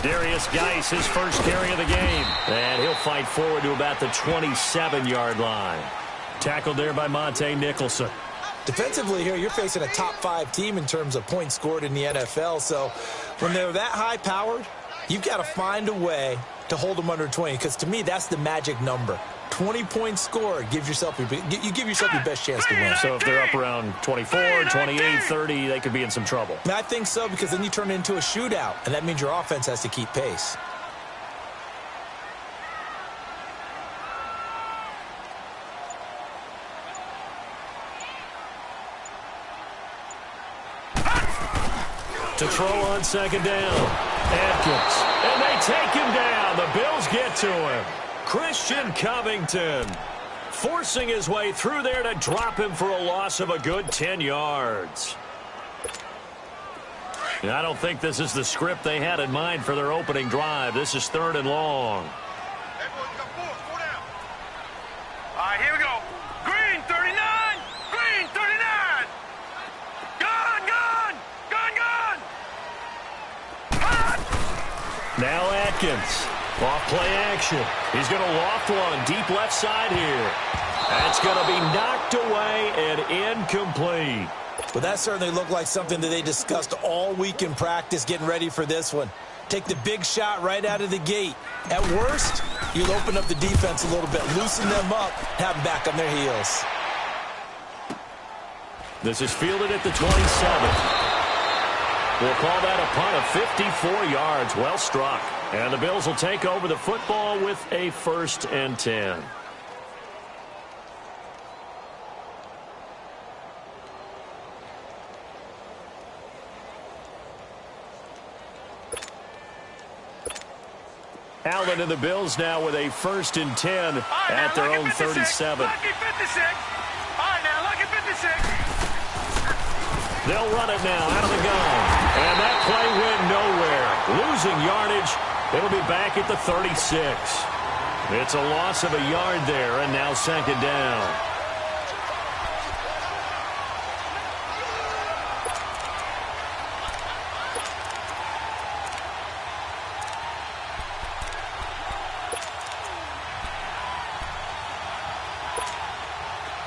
Darius Geis, his first carry of the game. And he'll fight forward to about the 27-yard line. Tackled there by Monte Nicholson. Defensively here, you're facing a top-5 team in terms of points scored in the NFL. So when they're that high-powered, you've got to find a way to hold them under 20. Because to me, that's the magic number. 20 points scored, you give yourself your best chance to win. So if they're up around 24, 28, 30, they could be in some trouble. I think so, because then you turn it into a shootout, and that means your offense has to keep pace. To throw on second down. Atkins. And they take him down. The Bills get to him. Christian Covington forcing his way through there to drop him for a loss of a good 10 yards. And I don't think this is the script they had in mind for their opening drive. This is 3rd and long. All right, here we go. Green, 39. Green, 39. Gone, gone. Gone, gone. Now Atkins. Off play action. He's going to loft one deep left side here. That's going to be knocked away and incomplete. But that certainly looked like something that they discussed all week in practice getting ready for this one. Take the big shot right out of the gate. At worst, you'll open up the defense a little bit, loosen them up, have them back on their heels. This is fielded at the 27. We'll call that a punt of 54 yards. Well struck. And the Bills will take over the football with a 1st and 10. Allen and the Bills now with a 1st and 10 at their own 37. Lucky 56. All right, now, lucky 56. They'll run it now out of the gun. And that play went nowhere. Losing yardage. It'll be back at the 36. It's a loss of a yard there, and now 2nd down.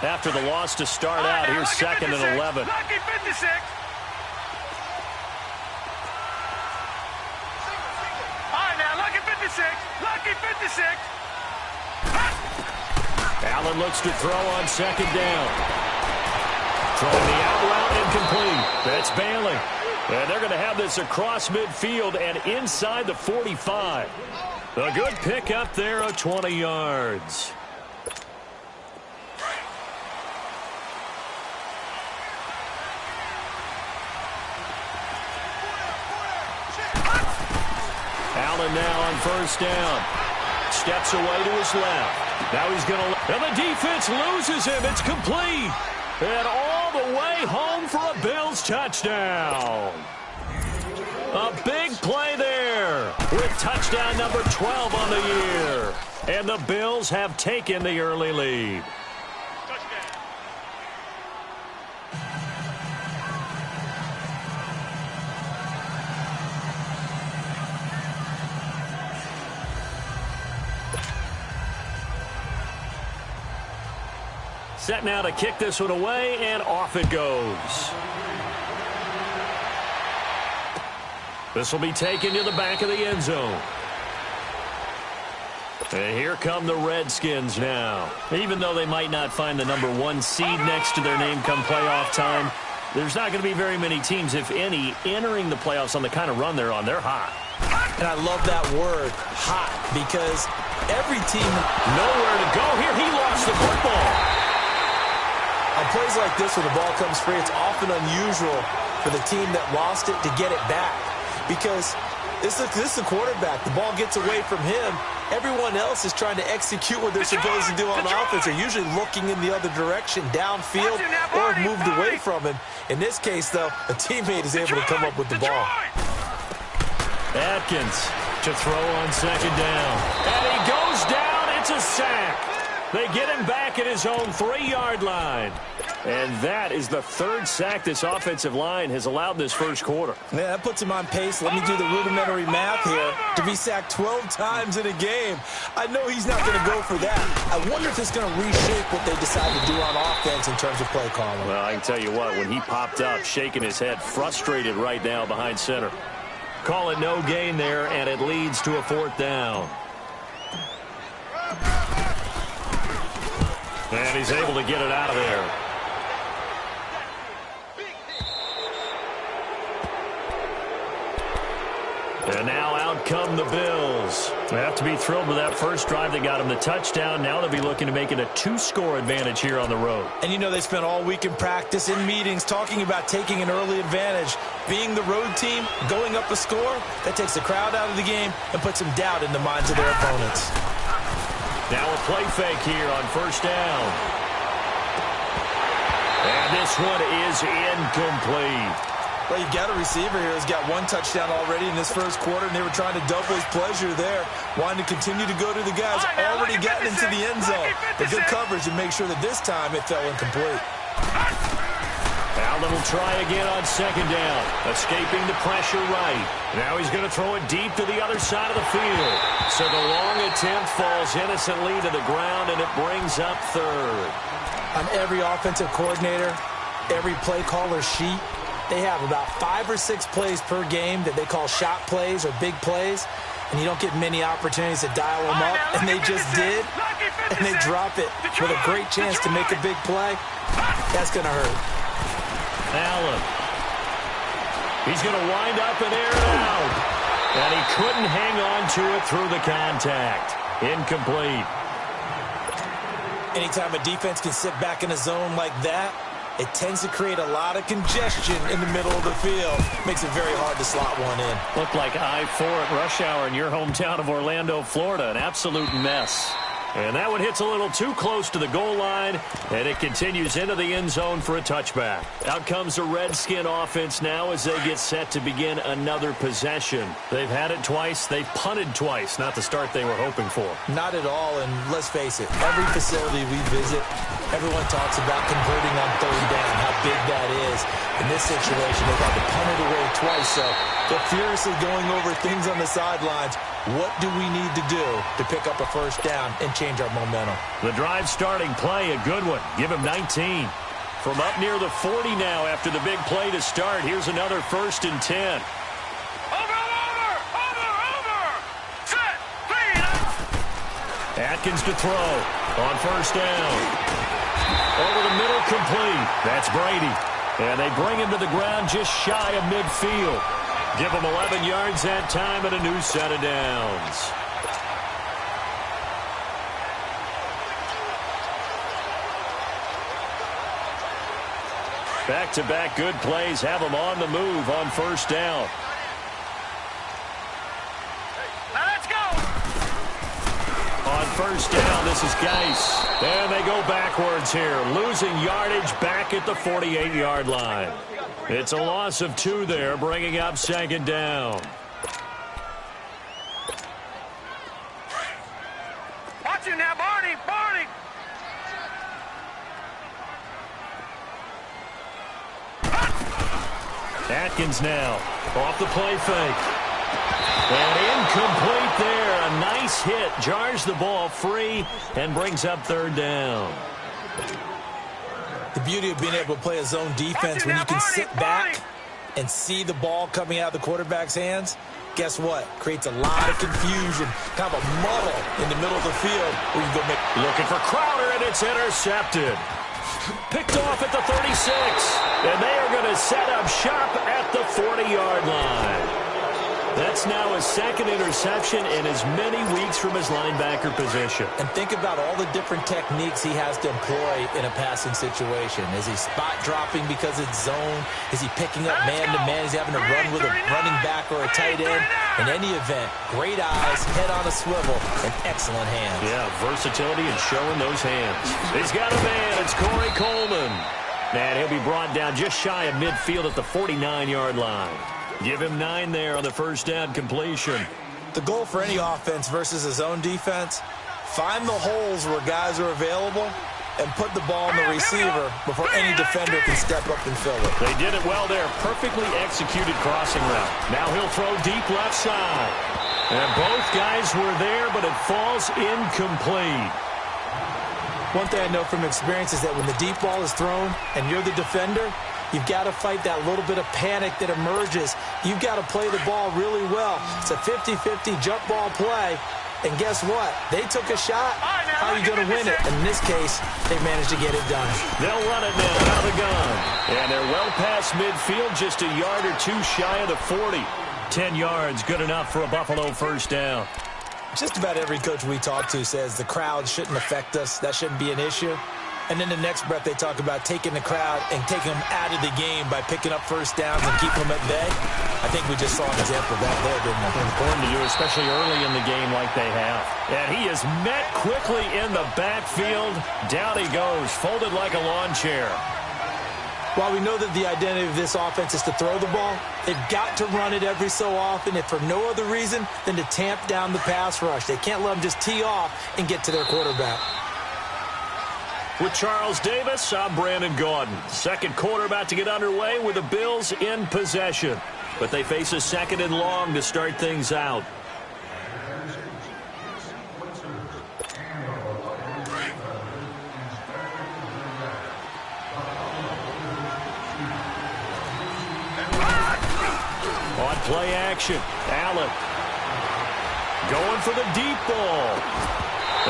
After the loss to start out, here's 2nd and 11. Lucky 56. Lucky 56. Allen looks to throw on 2nd down. Throwing the out route incomplete. That's Bailey. And they're going to have this across midfield and inside the 45. A good pick up there of 20 yards. Allen now on 1st down. Steps away to his left. Now he's going to... And the defense loses him. It's complete. And all the way home for a Bills touchdown. A big play there with touchdown number 12 on the year. And the Bills have taken the early lead. Set now to kick this one away, and off it goes. This will be taken to the back of the end zone. And here come the Redskins now. Even though they might not find the number 1 seed next to their name come playoff time, there's not going to be very many teams, if any, entering the playoffs on the kind of run they're on. They're hot. And I love that word, hot, because every team... Nowhere to go here. He lost the football. On plays like this where the ball comes free, it's often unusual for the team that lost it to get it back. Because this is the quarterback. The ball gets away from him. Everyone else is trying to execute what they're supposed to do on offense. They're usually looking in the other direction, downfield, or have moved away from him. In this case, though, a teammate is able to come up with the ball. Atkins to throw on 2nd down. And he goes down. It's a sack. They get him back at his own 3-yard line. And that is the third sack this offensive line has allowed this first quarter. Yeah, that puts him on pace. Let me do the rudimentary math here. To be sacked 12 times in a game, I know he's not going to go for that. I wonder if it's going to reshape what they decide to do on offense in terms of play calling. Well, I can tell you what, when he popped up, shaking his head, frustrated right now behind center. Call it no gain there, and it leads to a 4th down. And he's able to get it out of there. And now out come the Bills. They have to be thrilled with that first drive that got them the touchdown. Now they'll be looking to make it a 2-score advantage here on the road. And you know they spent all week in practice, in meetings, talking about taking an early advantage. Being the road team, going up a score, that takes the crowd out of the game and puts some doubt in the minds of their opponents. Now a play fake here on first down. And this one is incomplete. Well, you got a receiver here who's got 1 touchdown already in this first quarter, and they were trying to double his pleasure there, wanting to continue to go to the guys already gotten into the end zone. But good coverage and make sure that this time it fell incomplete. Allen will try again on second down, escaping the pressure right. Now he's going to throw it deep to the other side of the field. So the long attempt falls innocently to the ground, and it brings up 3rd. On every offensive coordinator, every play caller sheet, they have about 5 or 6 plays per game that they call shot plays or big plays, and you don't get many opportunities to dial them up, and they just did, and they drop it with a great chance to make a big play. That's going to hurt. Allen. He's going to wind up and air it out, and he couldn't hang on to it through the contact. Incomplete. Anytime a defense can sit back in a zone like that, it tends to create a lot of congestion in the middle of the field. Makes it very hard to slot one in. Looked like I-4 at rush hour in your hometown of Orlando, Florida. An absolute mess. And that one hits a little too close to the goal line, and it continues into the end zone for a touchback. Out comes the Redskin offense now as they get set to begin another possession. They've had it twice. They've punted twice. Not the start they were hoping for. Not at all, and let's face it, every facility we visit, everyone talks about converting on 3rd down, how big that is. In this situation, they've had to punt it away twice, so they're furiously going over things on the sidelines. What do we need to do to pick up a first down and change our momentum? The drive starting play, a good one. Give him 19. From up near the 40 now after the big play to start. Here's another 1st and 10. Over! Set! Clean! Atkins to throw on first down. Over the middle, complete. That's Brady. And they bring him to the ground just shy of midfield. Give him 11 yards that time and a new set of downs. Back-to-back good plays have them on the move on first down. Now let's go! On first down, this is Geis. And they go backwards here, losing yardage back at the 48-yard line. It's a loss of 2 there, bringing up second down. Watch him now, Barney! Barney! Atkins now, off the play fake. And incomplete there. A nice hit, jars the ball free, and brings up 3rd down. The beauty of being able to play a zone defense when you can sit back and see the ball coming out of the quarterback's hands, guess what? Creates a lot of confusion, kind of a muddle in the middle of the field where you go make. Looking for Crowder, and it's intercepted. Picked off at the 36, and they are going to set up shop at the 40-yard line. That's now his 2nd interception in as many weeks from his linebacker position. And think about all the different techniques he has to employ in a passing situation. Is he spot dropping because it's zone? Is he picking up man-to-man? Is he having to run with a running back or a tight end? In any event, great eyes, head on a swivel, and excellent hands. Yeah, versatility and showing those hands. He's got a man. It's Corey Coleman. And he'll be brought down just shy of midfield at the 49-yard line. Give him 9 there on the first down completion. The goal for any offense versus a zone defense, Find the holes where guys are available and put the ball in the receiver before any defender can step up and fill it. They did it well there. Perfectly executed crossing route. Now he'll throw deep left side. And both guys were there, but it falls incomplete. One thing I know from experience is that when the deep ball is thrown and you're the defender, you've got to fight that little bit of panic that emerges. You've got to play the ball really well. It's a 50-50 jump ball play. And guess what? They took a shot. How are you going to win it? And in this case, they managed to get it done. They'll run it now out of the gun. And they're well past midfield, just a yard or two shy of the 40. 10 yards, good enough for a Buffalo first down. Just about every coach we talk to says the crowd shouldn't affect us. That shouldn't be an issue. And then the next breath, they talk about taking the crowd and taking them out of the game by picking up first downs and keeping them at bay. I think we just saw an example of that there, didn't we? Important to do, especially early in the game like they have. And he is met quickly in the backfield. Down he goes, folded like a lawn chair. While we know that the identity of this offense is to throw the ball, they've got to run it every so often, if for no other reason than to tamp down the pass rush. They can't let them just tee off and get to their quarterback. With Charles Davis, I'm Brandon Gaudin. Second quarter about to get underway with the Bills in possession. But they face a second and long to start things out. On play action, Allen going for the deep ball.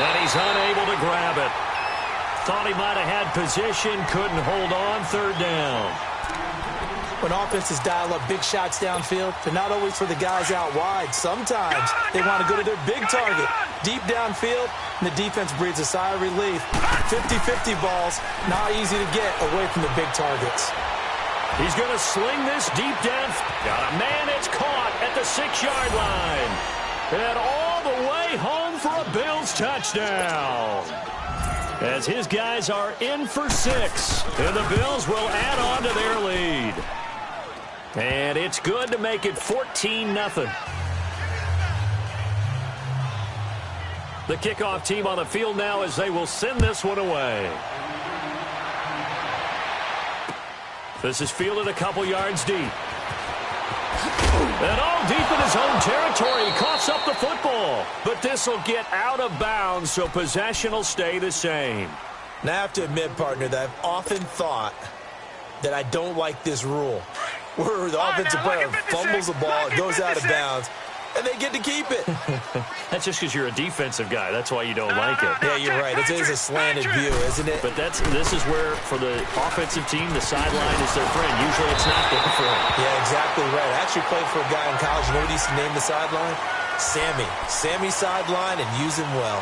And he's unable to grab it. Thought he might have had position, couldn't hold on, third down. When offenses dial up big shots downfield, they're not always for the guys out wide. Sometimes they want to go to their big target, deep downfield, and the defense breathes a sigh of relief. 50-50 balls, not easy to get away from the big targets. He's going to sling this deep down. Got a man, it's caught at the 6-yard line. And all the way home for a Bills touchdown. As his guys are in for 6. And the Bills will add on to their lead. And it's good to make it 14-0. The kickoff team on the field now as they will send this one away. This is fielded a couple yards deep. And all deep in his own territory. He coughs up the football. But this will get out of bounds, so possession will stay the same. Now, I have to admit, partner, that I've often thought that I don't like this rule, where the offensive player fumbles the ball, it goes out of bounds, and they get to keep it. That's just because you're a defensive guy. That's why you don't like it. Yeah, you're right. It is a slanted view, isn't it? But this is where, for the offensive team, the sideline is their friend. Usually it's not their friend. Yeah, exactly right. I actually played for a guy in college. You know what he used to name the sideline? Sammy. Sammy sideline, and use him well.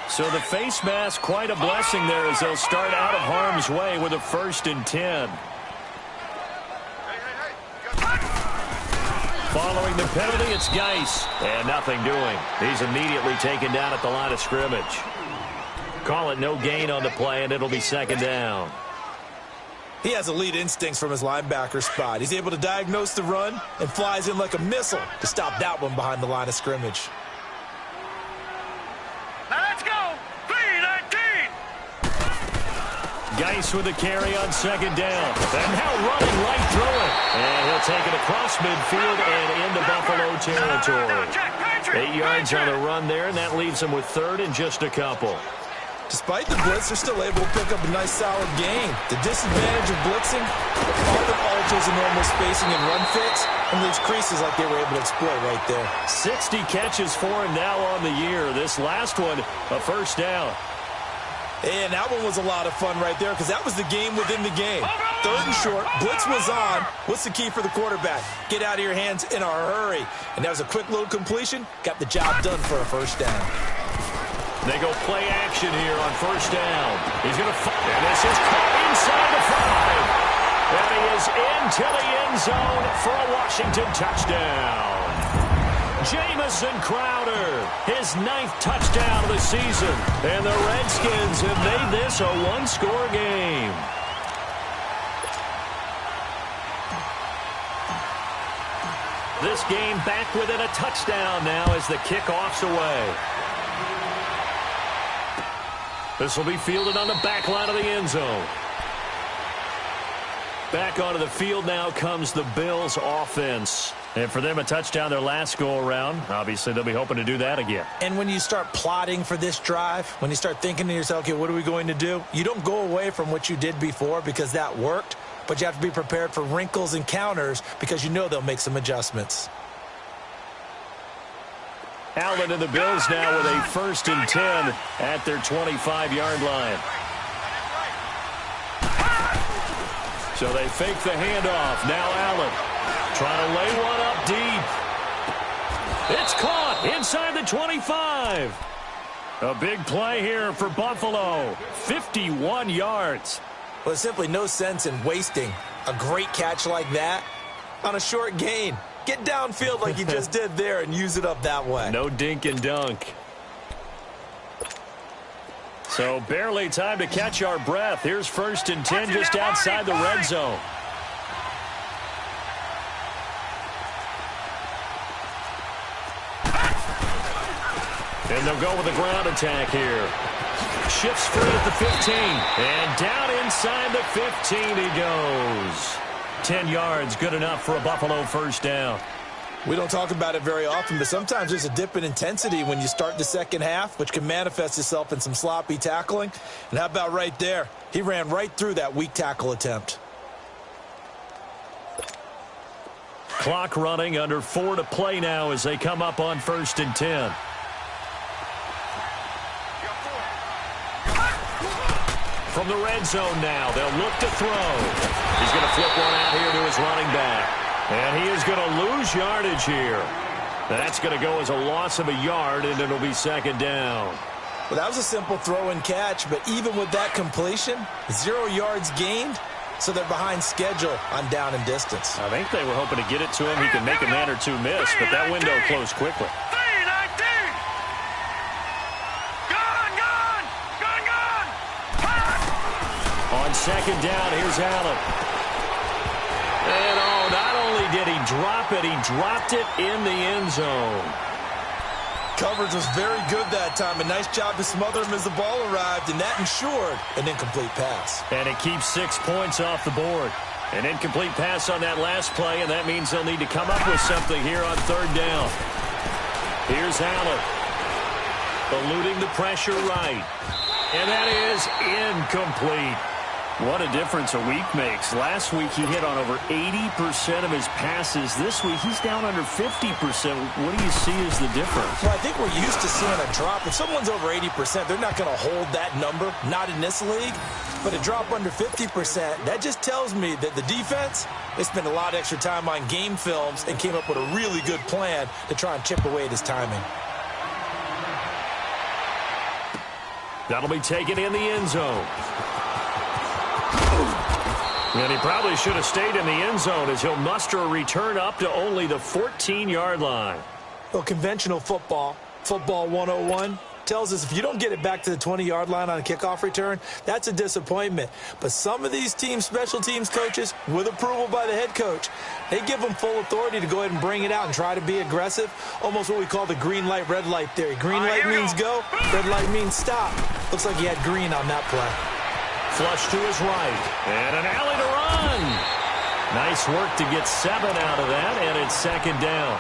So the face mask, quite a blessing there as they'll start out of harm's way with a 1st and 10. Following the penalty, it's Geis. And nothing doing. He's immediately taken down at the line of scrimmage. Call it no gain on the play, and it'll be 2nd down. He has elite instincts from his linebacker spot. He's able to diagnose the run and flies in like a missile to stop that one behind the line of scrimmage. Now let's go. 3-19. Geis with a carry on 2nd down. And now running right through it. And he'll take it across midfield and into Buffalo territory. 8 yards on the run there, and that leaves him with 3rd and just a couple. Despite the blitz, they're still able to pick up a nice, solid gain. The disadvantage of blitzing often alters the normal spacing and run fits and leaves creases like they were able to exploit right there. 60 catches for him now on the year. This last one, a 1st down. And that one was a lot of fun right there because that was the game within the game. 3rd and short, blitz was on. What's the key for the quarterback? Get out of your hands in a hurry. And that was a quick little completion. Got the job done for a 1st down. They go play action here on 1st down. He's going to fire. And this is caught inside the 5. And he is into the end zone for a Washington touchdown. Jamison Crowder, his 9th touchdown of the season. And the Redskins have made this a 1-score game. This game back within a touchdown now as the kickoff's away. This will be fielded on the back line of the end zone. Back onto the field now comes the Bills offense. And for them, a touchdown their last go-around. Obviously, they'll be hoping to do that again. And when you start plotting for this drive, when you start thinking to yourself, okay, what are we going to do? You don't go away from what you did before because that worked, but you have to be prepared for wrinkles and counters because you know they'll make some adjustments. Allen and the Bills now with a 1st and 10 at their 25-yard line. So they fake the handoff. Now Allen trying to lay one up deep. It's caught inside the 25. A big play here for Buffalo. 51 yards. Well, there's simply no sense in wasting a great catch like that on a short gain. Get downfield like you just did there and use it up that way. No dink and dunk. So barely time to catch our breath. Here's 1st and 10 just outside the red zone. And they'll go with a ground attack here. Shifts free at the 15. And down inside the 15 he goes. 10 yards, good enough for a Buffalo 1st down. We don't talk about it very often, but sometimes there's a dip in intensity when you start the second half, which can manifest itself in some sloppy tackling. And how about right there? He ran right through that weak tackle attempt. Clock running, under 4 to play now as they come up on 1st and 10. From the red zone now, they'll look to throw. He's going to flip one out here to his running back. And he is going to lose yardage here. That's going to go as a loss of a yard, and it'll be 2nd down. Well, that was a simple throw and catch, but even with that completion, 0 yards gained, so they're behind schedule on down and distance. I think they were hoping to get it to him. He could make a man or two miss, but that window closed quickly. On 2nd down, here's Allen. And not only did he drop it, he dropped it in the end zone. Coverage was very good that time. A nice job to smother him as the ball arrived, and that ensured an incomplete pass. And it keeps 6 points off the board. An incomplete pass on that last play, and that means they'll need to come up with something here on 3rd down. Here's Allen. Eluding the pressure right. And that is incomplete. What a difference a week makes. Last week he hit on over 80% of his passes. This week he's down under 50%. What do you see as the difference? Well, I think we're used to seeing a drop. If someone's over 80%, they're not going to hold that number, not in this league. But a drop under 50%, that just tells me that the defense, they spent a lot of extra time on game films and came up with a really good plan to try and chip away at his timing. That'll be taken in the end zone. And he probably should have stayed in the end zone as he'll muster a return up to only the 14-yard line. Well, conventional football 101, tells us if you don't get it back to the 20-yard line on a kickoff return, that's a disappointment. But some of these teams, special teams coaches, with approval by the head coach, they give them full authority to go ahead and bring it out and try to be aggressive. Almost what we call the green light, red light theory. Green light means go, red light means stop. Looks like he had green on that play. Flush to his right. And an alley to run. Nice work to get 7 out of that, and it's 2nd down.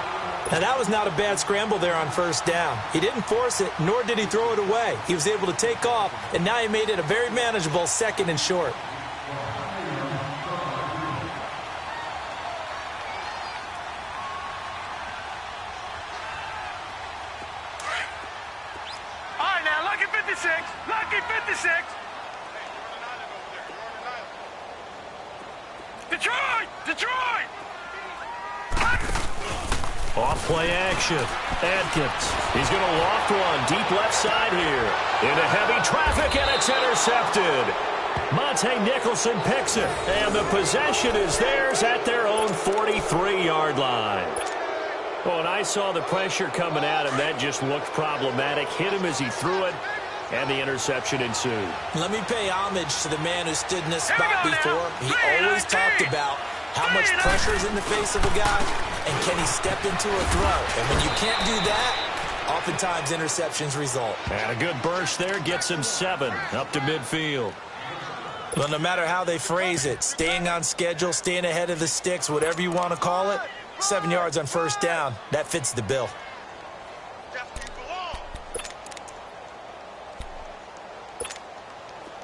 Now, that was not a bad scramble there on 1st down. He didn't force it, nor did he throw it away. He was able to take off, and now he made it a very manageable 2nd and short. All right, now, lucky 56. Lucky 56. Detroit! Detroit! Off play action. Adkins. He's going to loft one deep left side here. Into heavy traffic, and it's intercepted. Monte Nicholson picks it, and the possession is theirs at their own 43-yard line. Oh, and I saw the pressure coming at him. That just looked problematic. Hit him as he threw it, and the interception ensued. Let me pay homage to the man who stood in this spot before. He always talked about how much pressure is in the face of a guy, and can he step into a throw? And when you can't do that, oftentimes interceptions result. And a good burst there gets him 7 up to midfield. Well, no matter how they phrase it, staying on schedule, staying ahead of the sticks, whatever you want to call it, 7 yards on first down, that fits the bill.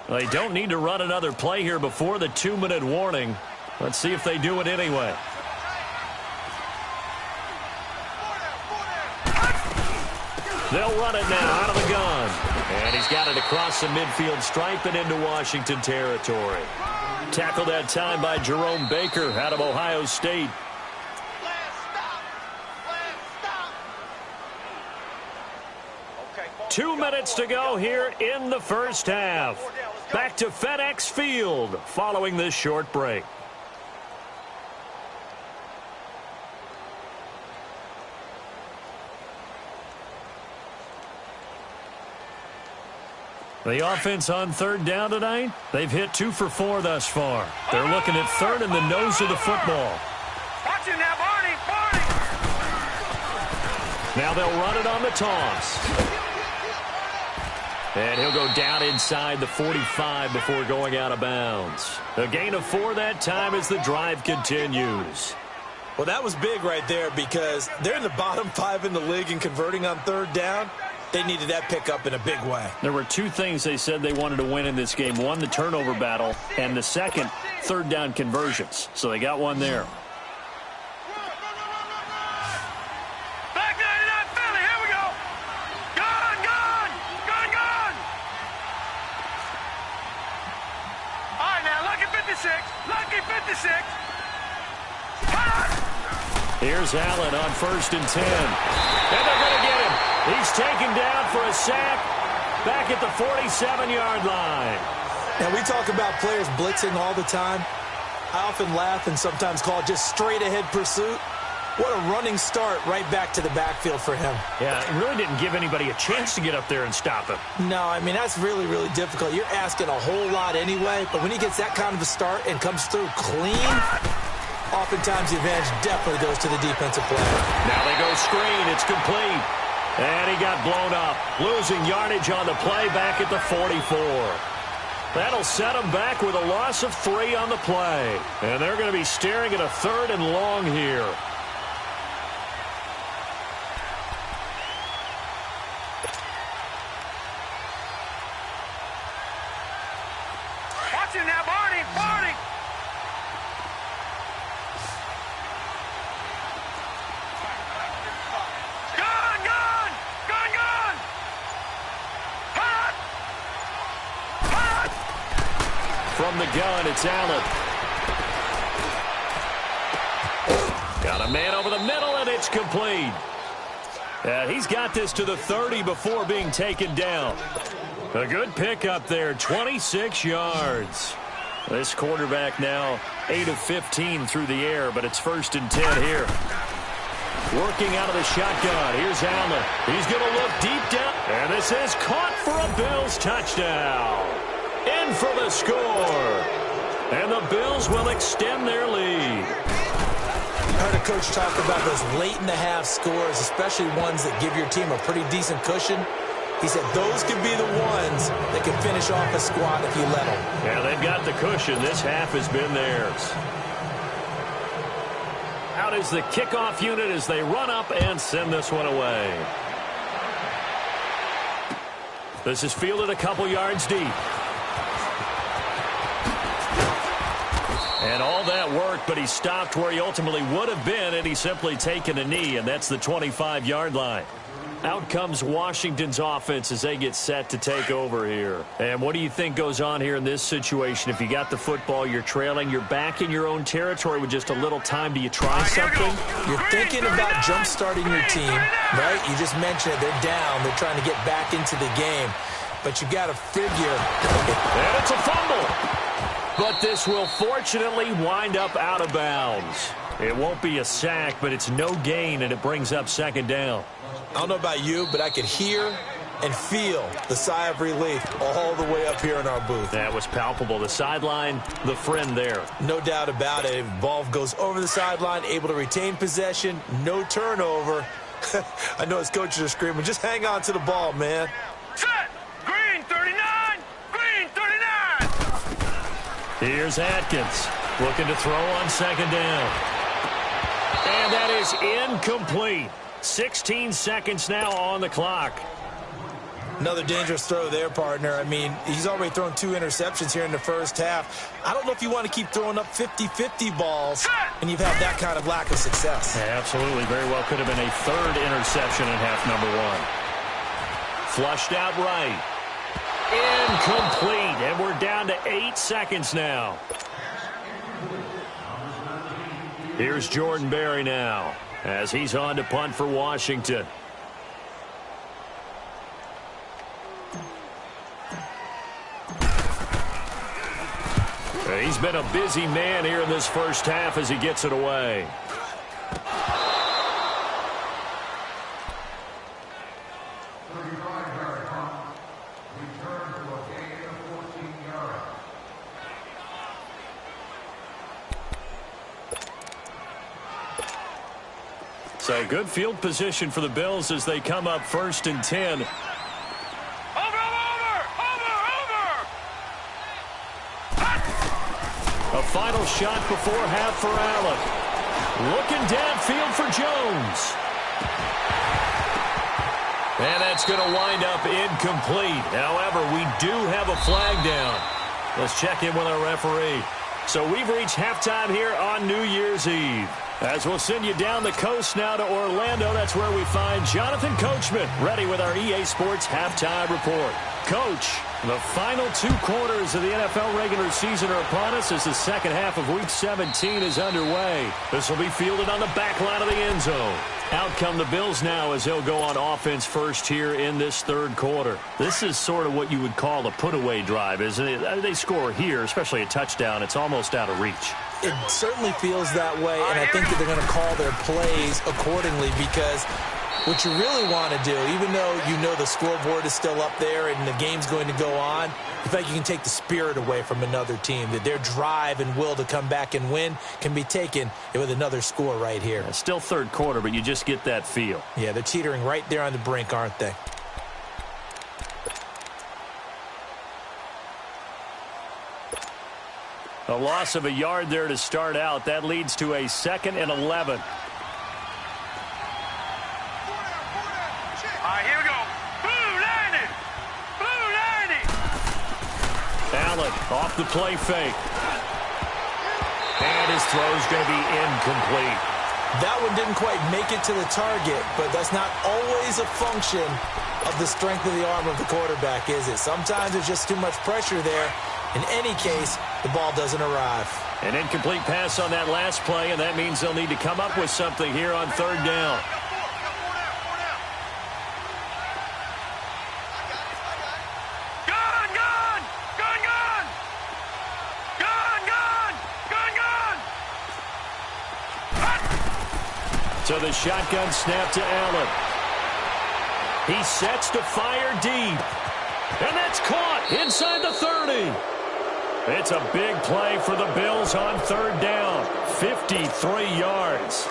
They don't need to run another play here before the 2-minute warning. Let's see if they do it anyway. They'll run it now out of the gun. And he's got it across the midfield stripe and into Washington territory. Tackled that time by Jerome Baker out of Ohio State. Okay, 2 minutes to go here in the first half. Back to FedEx Field following this short break. The offense on third down tonight, they've hit 2 for 4 thus far. They're looking at third in the nose of the football. Watch him now, Barney, Barney. Now they'll run it on the toss. And he'll go down inside the 45 before going out of bounds. A gain of 4 that time as the drive continues. Well, that was big right there because they're in the bottom 5 in the league in converting on third down. They needed that pickup in a big way. There were 2 things they said they wanted to win in this game. One, the turnover battle, and the second, third down conversions. So they got one there. Back 99 Philly, here we go. Gun, gun, gun, gun. All right, now, lucky 56, lucky 56. Here's Allen on 1st and 10. And they're going to get him. He's taken down for a sack back at the 47-yard line. And we talk about players blitzing all the time. I often laugh and sometimes call it just straight-ahead pursuit. What a running start right back to the backfield for him. Yeah, it really didn't give anybody a chance to get up there and stop him. No, I mean, that's really, really difficult. You're asking a whole lot anyway, but when he gets that kind of a start and comes through clean, oftentimes the advantage definitely goes to the defensive player. Now they go screen. It's complete. And he got blown up, losing yardage on the play back at the 44. That'll set him back with a loss of 3 on the play. And they're going to be staring at a 3rd and long here. Watch him now, Barney, Barney. From the gun, it's Allen. Got a man over the middle, and it's complete. He's got this to the 30 before being taken down. A good pickup there, 26 yards. This quarterback now 8 of 15 through the air, but it's 1st and 10 here. Working out of the shotgun. Here's Allen. He's going to look deep down. And this is caught for a Bills touchdown. In for the score. And the Bills will extend their lead. I heard a coach talk about those late-in-the-half scores, especially ones that give your team a pretty decent cushion. He said those could be the ones that can finish off a squad if you let them. Yeah, they've got the cushion. This half has been theirs. Out is the kickoff unit as they run up and send this one away. This is fielded a couple yards deep. And all that worked, but he stopped where he ultimately would have been, and he's simply taken a knee, and that's the 25-yard line. Out comes Washington's offense as they get set to take over here. And what do you think goes on here in this situation? If you got the football, you're trailing, you're back in your own territory with just a little time. Do you try something? You're thinking about jump-starting your team, right? You just mentioned it. They're down. They're trying to get back into the game. But you got to figure. And it's a fumble. But this will fortunately wind up out of bounds. It won't be a sack, but it's no gain, and it brings up 2nd down. I don't know about you, but I could hear and feel the sigh of relief all the way up here in our booth. That was palpable. The sideline, the friend there. No doubt about it. Ball goes over the sideline, able to retain possession, no turnover. I know his coaches are screaming, just hang on to the ball, man. Set! Green 39! Green 39! Here's Atkins looking to throw on second down. And that is incomplete. 16 seconds now on the clock. Another dangerous throw there, partner. I mean, he's already thrown 2 interceptions here in the first half. I don't know if you want to keep throwing up 50-50 balls and you've had that kind of lack of success. Yeah, absolutely. Very well could have been a third interception in half number 1. Flushed out right. Incomplete. And we're down to 8 seconds now. Here's Jordan Berry now as he's on to punt for Washington. He's been a busy man here in this first half as he gets it away. So good field position for the Bills as they come up 1st and 10. A final shot before half for Allen. Looking downfield for Jones. And that's going to wind up incomplete. However, we do have a flag down. Let's check in with our referee. So we've reached halftime here on New Year's Eve. As we'll send you down the coast now to Orlando, that's where we find Jonathan Coachman ready with our EA Sports Halftime Report. Coach, the final 2 quarters of the NFL regular season are upon us as the second half of Week 17 is underway. This will be fielded on the back line of the end zone. Out come the Bills now as they'll go on offense first here in this 3rd quarter. This is sort of what you would call a put-away drive, isn't it? They score here, especially a touchdown. It's almost out of reach. It certainly feels that way, and I think that they're going to call their plays accordingly because what you really want to do, even though you know the scoreboard is still up there and the game's going to go on, in fact, you can take the spirit away from another team, that their drive and will to come back and win can be taken with another score right here. It's still 3rd quarter, but you just get that feel. Yeah, they're teetering right there on the brink, aren't they? A loss of a yard there to start out. That leads to a 2nd and 11. Here we go. Blue 90. Blue 90. Allen off the play fake. And his throw's going to be incomplete. That one didn't quite make it to the target, but that's not always a function of the strength of the arm of the quarterback, is it? Sometimes there's just too much pressure there. In any case, the ball doesn't arrive. An incomplete pass on that last play, and that means they'll need to come up with something here on 3rd down. So the shotgun snap to Allen. He sets to fire deep. And that's caught inside the 30. It's a big play for the Bills on 3rd down. 53 yards.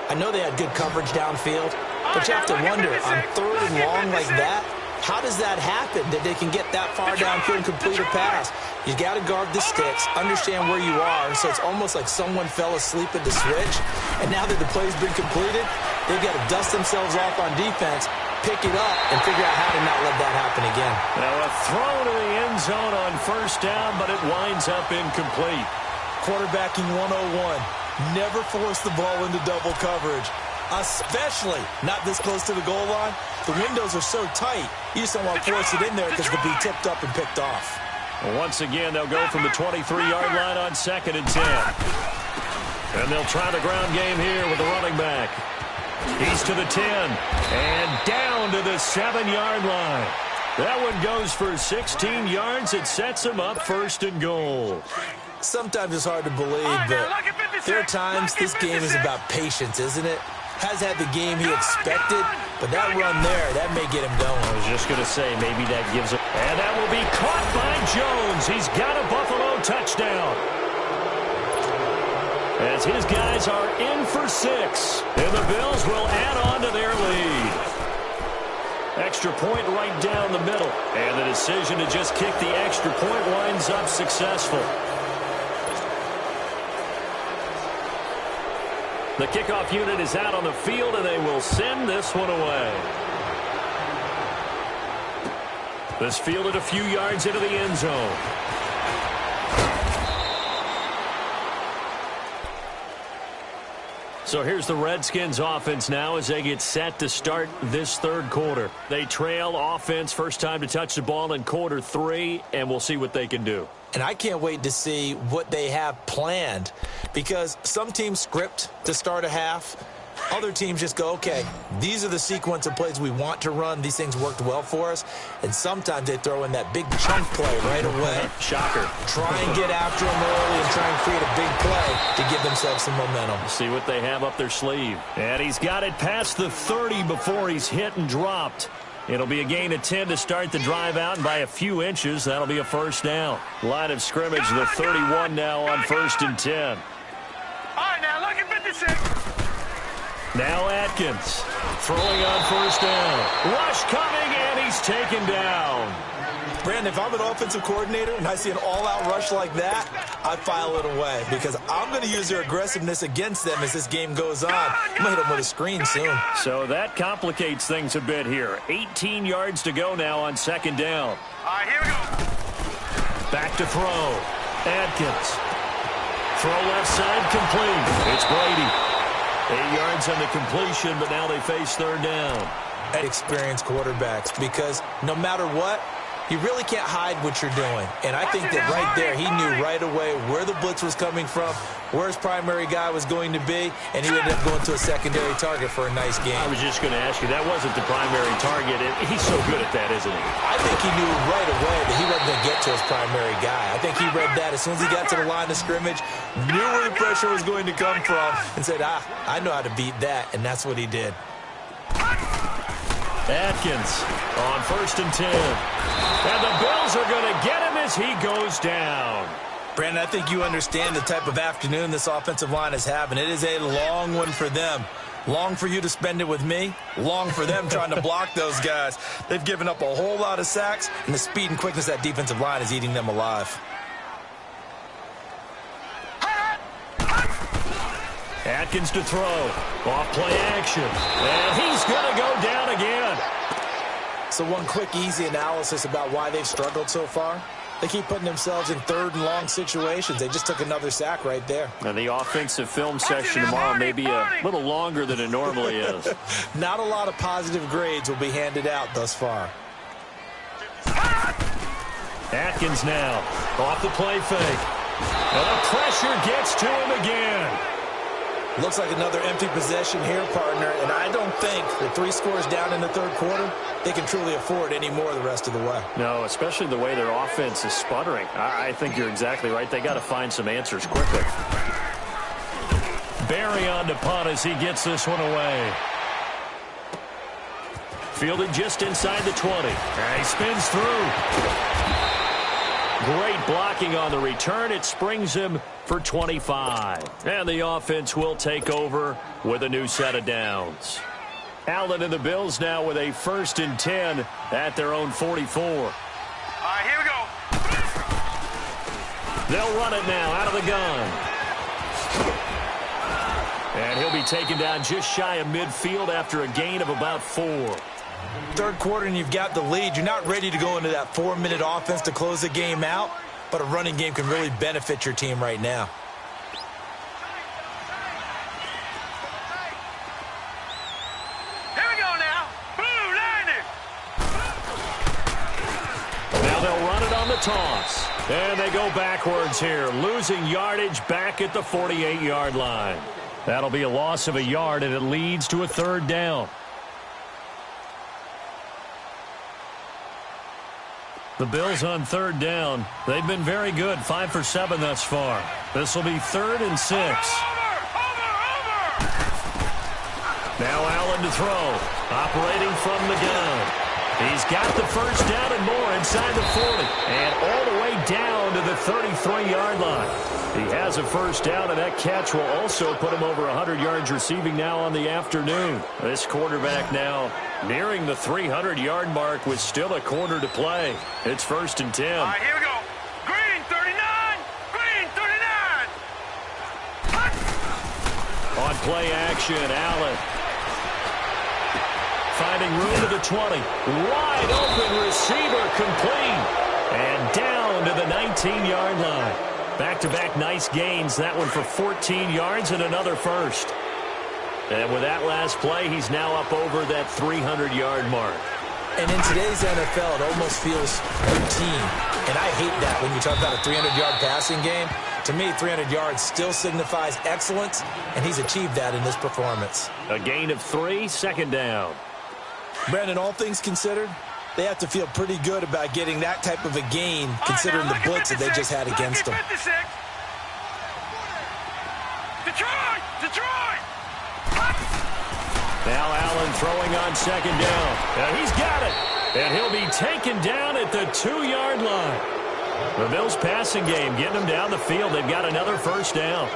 I know they had good coverage downfield, but you have to wonder, on 3rd and long like that, how does that happen that they can get that far downfield and complete a pass? You got to guard the sticks, understand where you are, so it's almost like someone fell asleep at the switch, and now that the play's been completed, they've got to dust themselves off on defense, pick it up, and figure out how to not let that happen again. Now a throw to the end zone on 1st down, but it winds up incomplete. Quarterbacking 101. Never force the ball into double coverage, especially not this close to the goal line. The windows are so tight, you just don't want to force it in there because it could be tipped up and picked off. Well, once again, they'll go from the 23-yard line on 2nd and 10. And they'll try the ground game here with the running back. He's to the 10 and down to the 7-yard line. That one goes for 16 yards. It sets him up 1st and goal. Sometimes it's hard to believe, but there are times this game is about patience, isn't it? has had the game he expected, but that run there, that may get him going. I was just going to say, maybe that gives him. And that will be caught by Jones. He's got a Buffalo touchdown. As his guys are in for 6. And the Bills will add on to their lead. Extra point right down the middle. And the decision to just kick the extra point winds up successful. The kickoff unit is out on the field, and they will send this one away. This fielded a few yards into the end zone. So here's the Redskins offense now as they get set to start this third quarter. They trail offense, first time to touch the ball in quarter 3, and we'll see what they can do. And I can't wait to see what they have planned, because some teams script to start a half. Other teams just go, okay, these are the sequence of plays we want to run. These things worked well for us. And sometimes they throw in that big chunk play right away. Shocker. Try and get after them early and try and create a big play to give themselves some momentum. See what they have up their sleeve. And he's got it past the 30 before he's hit and dropped. It'll be a gain of 10 to start the drive out, and by a few inches, that'll be a first down. Line of scrimmage, the 31 now on 1st and 10. All right, now look at 56. Now Atkins throwing on 1st down. Rush coming, and he's taken down. Brandon, if I'm an offensive coordinator and I see an all-out rush like that, I file it away, because I'm going to use their aggressiveness against them as this game goes on. I'm going to hit them with a screen soon. So that complicates things a bit here. 18 yards to go now on 2nd down. All right, here we go. Back to throw. Atkins. Throw left side, complete. It's Brady. 8 yards on the completion, but now they face 3rd down. Experienced quarterbacks, because no matter what, you really can't hide what you're doing. And I think that right there, he knew right away where the blitz was coming from, where his primary guy was going to be, and he ended up going to a secondary target for a nice game. I was just going to ask you, that wasn't the primary target. He's so good at that, isn't he? I think he knew right away that he wasn't going to get to his primary guy. I think he read that as soon as he got to the line of scrimmage, knew where the pressure was going to come from, and said, I know how to beat that, and that's what he did. Atkins on 1st and 10. And the Bills are going to get him as he goes down. Brandon, I think you understand the type of afternoon this offensive line is having. It is a long one for them. Long for you to spend it with me. Long for them trying to block those guys. They've given up a whole lot of sacks, and the speed and quickness of that defensive line is eating them alive. Atkins to throw. Off play action. And he's going to go down again. So one quick, easy analysis about why they've struggled so far. They keep putting themselves in 3rd and long situations. They just took another sack right there. And the offensive film session tomorrow may be a little longer than it normally is. Not a lot of positive grades will be handed out thus far. Atkins now off the play fake. And the pressure gets to him again. Looks like another empty possession here, partner, and I don't think with 3 scores down in the 3rd quarter, they can truly afford any more the rest of the way. No, especially the way their offense is sputtering. I think you're exactly right. They got to find some answers quickly. Barry on to punt as he gets this one away. Fielded just inside the 20. And he spins through. Great blocking on the return. It springs him for 25. And the offense will take over with a new set of downs. Allen and the Bills now with a 1st and 10 at their own 44. All right, here we go. They'll run it now out of the gun. And he'll be taken down just shy of midfield after a gain of about 4. 3rd quarter and you've got the lead. You're not ready to go into that 4-minute offense to close the game out, but a running game can really benefit your team right now. Here we go now. Blue landing. Now they'll run it on the toss. And they go backwards here, losing yardage back at the 48-yard line. That'll be a loss of a yard, and it leads to a 3rd down. The Bills on 3rd down. They've been very good, 5 for 7 thus far. This will be 3rd and 6. Now Allen to throw. Operating from the gun. He's got the first down and more inside the 40. And all the way down to the 33-yard line. He has a first down, and that catch will also put him over 100 yards receiving now on the afternoon. This quarterback now nearing the 300-yard mark with still a quarter to play. It's 1st and 10. All right, here we go. Green, 39. Green, 39. On play action, Allen. Finding room to the 20. Wide open receiver complete. And down to the 19-yard line. Back-to-back nice gains. That one for 14 yards and another first. And with that last play, he's now up over that 300-yard mark. And in today's NFL, it almost feels routine. And I hate that when you talk about a 300-yard passing game. To me, 300 yards still signifies excellence, and he's achieved that in this performance. A gain of 3, 2nd down. Brandon, all things considered, they have to feel pretty good about getting that type of a gain, considering the blitz that they just had against them. Detroit! Detroit! Now Allen throwing on 2nd down. Now he's got it. And he'll be taken down at the 2-yard line. The Bills passing game getting them down the field. They've got another first down.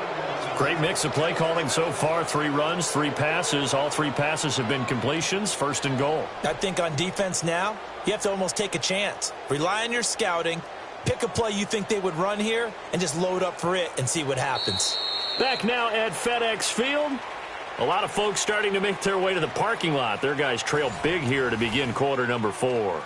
Great mix of play calling so far. 3 runs, 3 passes. All 3 passes have been completions. 1st and goal. I think on defense now, you have to almost take a chance. Rely on your scouting. Pick a play you think they would run here and just load up for it and see what happens. Back now at FedEx Field. A lot of folks starting to make their way to the parking lot. Their guys trail big here to begin quarter number 4.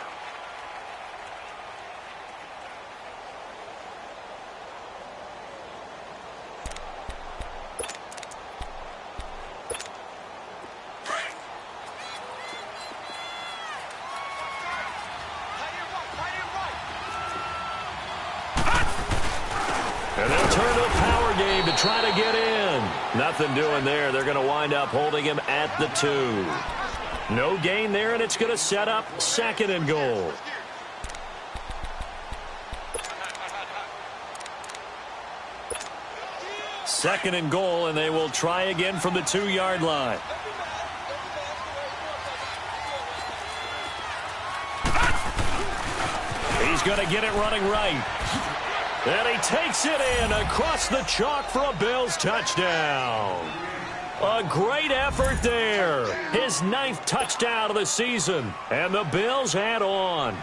And they'll turn to a power game to try to get in. Nothing doing there. They're going to wind up holding him at the 2. No gain there, and it's going to set up 2nd and goal. Second and goal, and they will try again from the 2-yard line. He's going to get it running right. And he takes it in across the chalk for a Bills touchdown. A great effort there. His 9th touchdown of the season. And the Bills add on.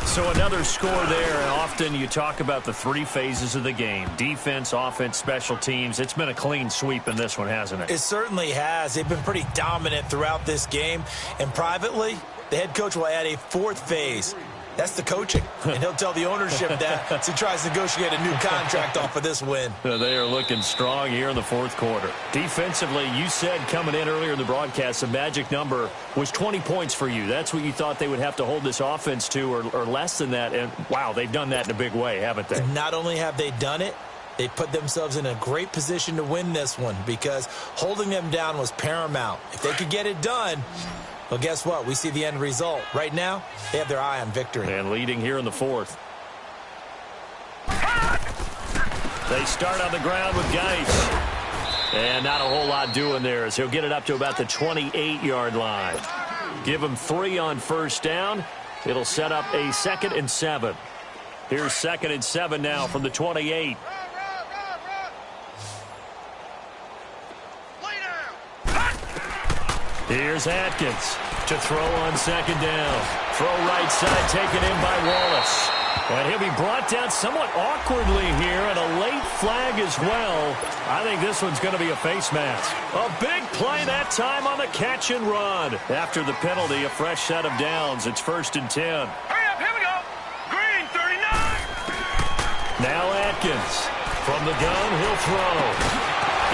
So another score there. And often you talk about the 3 phases of the game. Defense, offense, special teams. It's been a clean sweep in this one, hasn't it? It certainly has. They've been pretty dominant throughout this game. And privately, the head coach will add a 4th phase. That's the coaching, and he'll tell the ownership that as he tries to negotiate a new contract off of this win. They are looking strong here in the 4th quarter. Defensively, you said coming in earlier in the broadcast, the magic number was 20 points for you. That's what you thought they would have to hold this offense to, or less than that. And, wow, they've done that in a big way, haven't they? Not only have they done it, they put themselves in a great position to win this one because holding them down was paramount. If they could get it done, well, guess what? We see the end result. Right now, they have their eye on victory. And leading here in the 4th. They start on the ground with Geis. And not a whole lot doing there as he'll get it up to about the 28-yard line. Give him 3 on first down. It'll set up a 2nd and 7. Here's 2nd and 7 now from the 28. Here's Atkins to throw on 2nd down. Throw right side taken in by Wallace. And he'll be brought down somewhat awkwardly here, and a late flag as well. I think this one's going to be a face mask. A big play that time on the catch and run. After the penalty, a fresh set of downs. It's 1st and 10. Hurry up, here we go. Green, 39. Now Atkins. From the gun, he'll throw.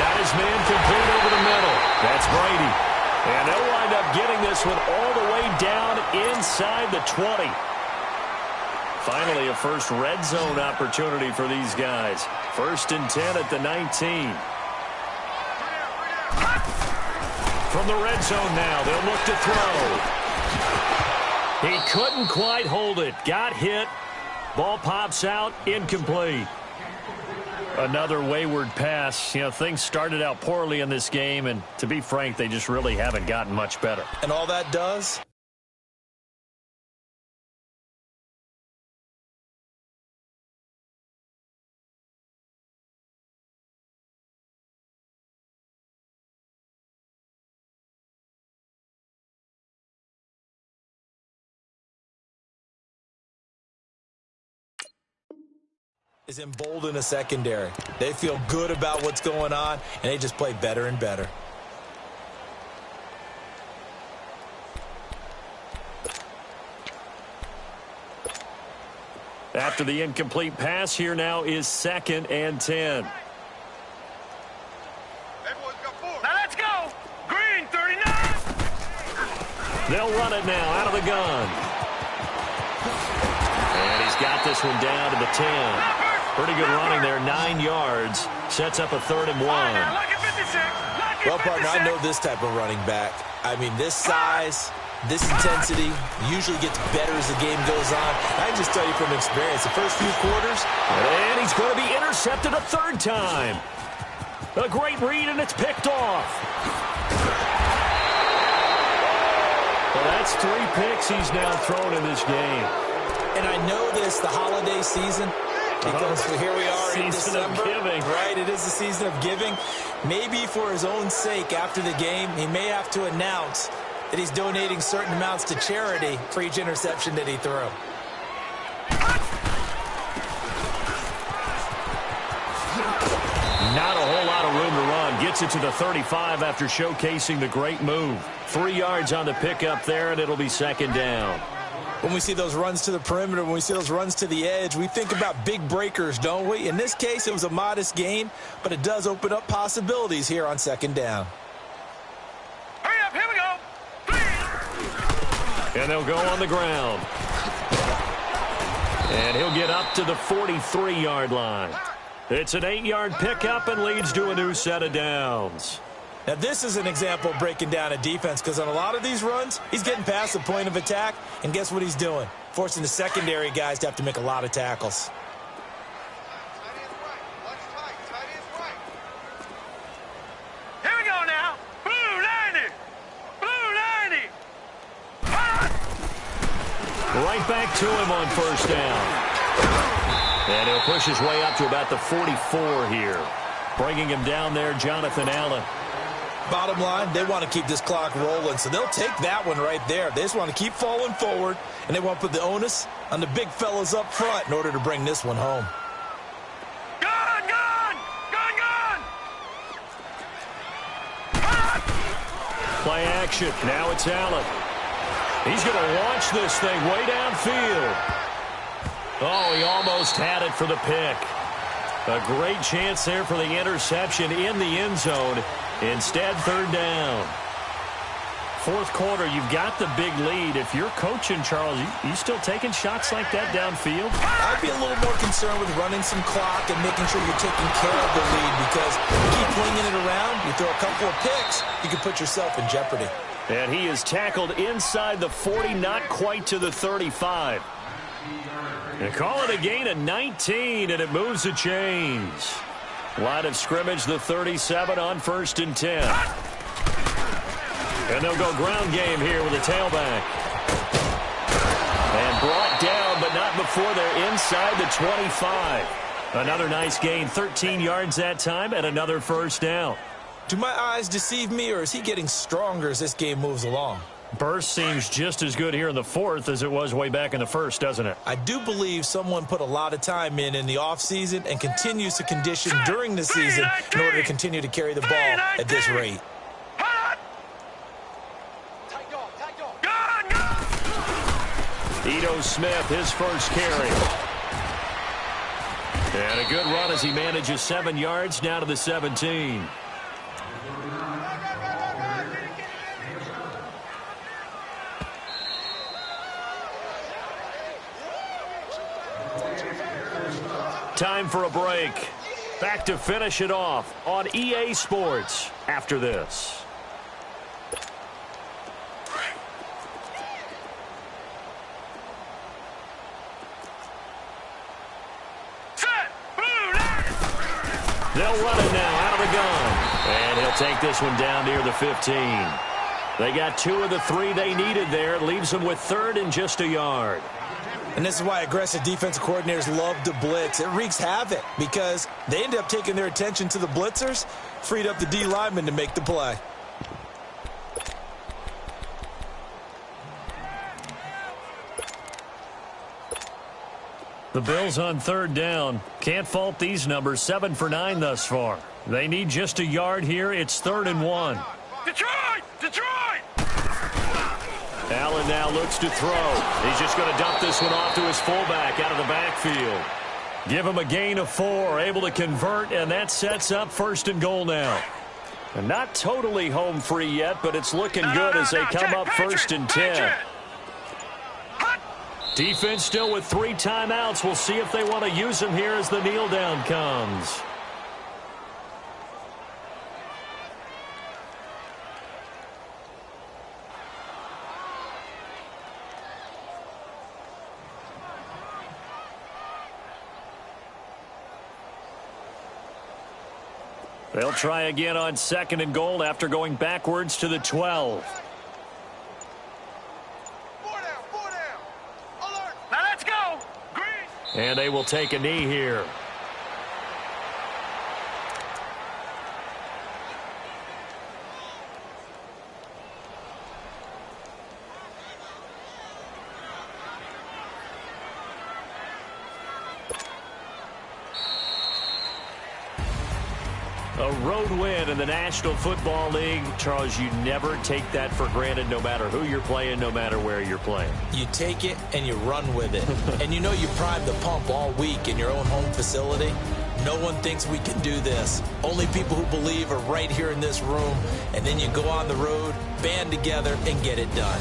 Got his man complete over the middle. That's Brady. And they'll wind up getting this one all the way down inside the 20. Finally, a first red zone opportunity for these guys. 1st and 10 at the 19. From the red zone now, they'll look to throw. He couldn't quite hold it. Got hit. Ball pops out, incomplete. Another wayward pass. You know, things started out poorly in this game, and to be frank, they just really haven't gotten much better. And all that does? Is emboldened a secondary. They feel good about what's going on, and they just play better and better. After the incomplete pass, here now is 2nd and 10. Now let's go. Green, 39. They'll run it now out of the gun. And he's got this one down to the 10. Pretty good running there, 9 yards. Sets up a 3rd and 1. Well, partner, I know this type of running back. I mean, this size, this intensity usually gets better as the game goes on. I can just tell you from experience, the first few quarters. And he's going to be intercepted a 3rd time. A great read, and it's picked off. Well, that's 3 picks he's now thrown in this game. And I know this, the holiday season, because here we are in December. Season of giving. Right, it is the season of giving. Maybe for his own sake after the game, he may have to announce that he's donating certain amounts to charity for each interception that he threw. Not a whole lot of room to run. Gets it to the 35 after showcasing the great move. 3 yards on the pickup there, and it'll be 2nd down. When we see those runs to the perimeter, when we see those runs to the edge, we think about big breakers, don't we? In this case, it was a modest gain, but it does open up possibilities here on 2nd down. Hurry up, here we go. And they'll go on the ground. And he'll get up to the 43-yard line. It's an 8-yard pickup and leads to a new set of downs. Now, this is an example of breaking down a defense, because on a lot of these runs, he's getting past the point of attack, and guess what he's doing? Forcing the secondary guys to have to make a lot of tackles. Here we go now. Blue 90. Blue 90. Right back to him on 1st down. And he'll push his way up to about the 44 here. Bringing him down there, Jonathan Allen. Bottom line, they want to keep this clock rolling, so they'll take that one right there. They just want to keep falling forward, and they want to put the onus on the big fellas up front in order to bring this one home. Gun, gun. Gun, gun. Play action. Now it's Allen. He's going to launch this thing way downfield. Oh, he almost had it for the pick. A great chance there for the interception in the end zone. Instead, 3rd down. 4th quarter, you've got the big lead. If you're coaching, Charles, you still taking shots like that downfield? I'd be a little more concerned with running some clock and making sure you're taking care of the lead, because you keep winging it around, you throw a couple of picks, you can put yourself in jeopardy. And he is tackled inside the 40, not quite to the 35. They call it a gain of 19, and it moves the chains. Line of scrimmage, the 37 on 1st and 10. And they'll go ground game here with a tailback. And brought down, but not before they're inside the 25. Another nice gain, 13 yards that time, and another 1st down. Do my eyes deceive me, or is he getting stronger as this game moves along? Burst seems just as good here in the 4th as it was way back in the 1st, doesn't it? I do believe someone put a lot of time in the offseason and continues to condition during the season in order to continue to carry the ball at this rate. Ito Smith, his 1st carry. And a good run as he manages 7 yards down to the 17. Time for a break. Back to finish it off on EA Sports after this. They'll run it now out of the gun. And he'll take this one down near the 15. They got 2 of the 3 they needed there. It leaves them with 3rd and just a yard. And this is why aggressive defensive coordinators love to blitz. It wreaks havoc because they end up taking their attention to the blitzers, freed up the D lineman to make the play. The Bills on 3rd down. Can't fault these numbers. 7 for 9 thus far. They need just a yard here. It's 3rd and 1. Detroit! Detroit! Allen now looks to throw. He's just going to dump this one off to his fullback out of the backfield. Give him a gain of 4, able to convert, and that sets up 1st and goal now. And not totally home free yet, but it's looking good as they come up 1st and 10. Defense still with 3 timeouts. We'll see if they want to use them here as the kneel down comes. They'll try again on 2nd and goal after going backwards to the 12. And they will take a knee here. A road win in the National Football League. Charles, you never take that for granted no matter who you're playing, no matter where you're playing. You take it and you run with it. And you know you primed the pump all week in your own home facility. No one thinks we can do this. Only people who believe are right here in this room. And then you go on the road, band together, and get it done.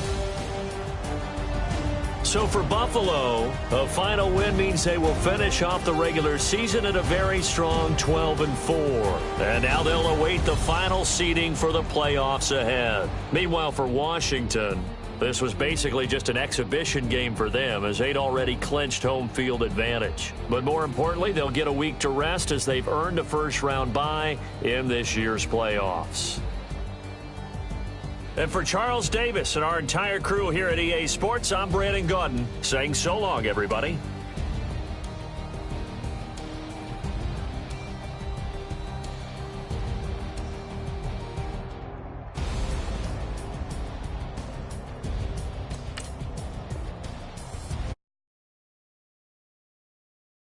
So for Buffalo, a final win means they will finish off the regular season at a very strong 12-4. And now they'll await the final seeding for the playoffs ahead. Meanwhile, for Washington, this was basically just an exhibition game for them as they'd already clinched home field advantage. But more importantly, they'll get a week to rest as they've earned a first-round bye in this year's playoffs. And for Charles Davis and our entire crew here at EA Sports, I'm Brandon Gaudin saying so long, everybody.